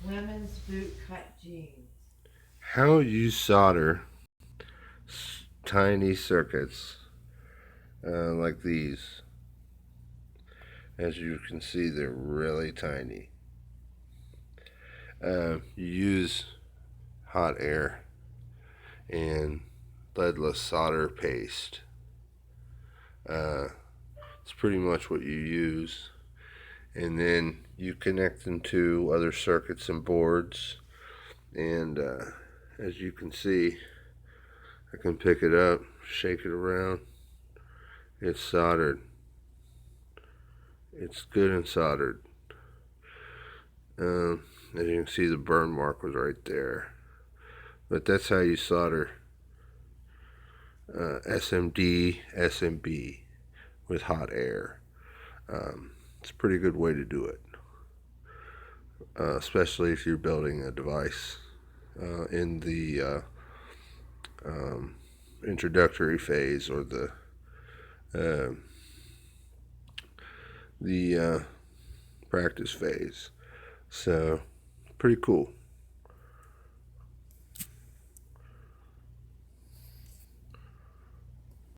Women's boot cut jeans. How you solder tiny circuits like these. As you can see, they're really tiny. You use hot air and leadless solder paste. Uh, it's pretty much what you use. And then you connect them to other circuits and boards. And as you can see, I can pick it up, shake it around. It's soldered. It's good and soldered. As you can see, the burn mark was right there. But that's how you solder SMD, SMB with hot air. It's a pretty good way to do it, especially if you're building a device in the um, introductory phase or uh, the practice phase. So, pretty cool.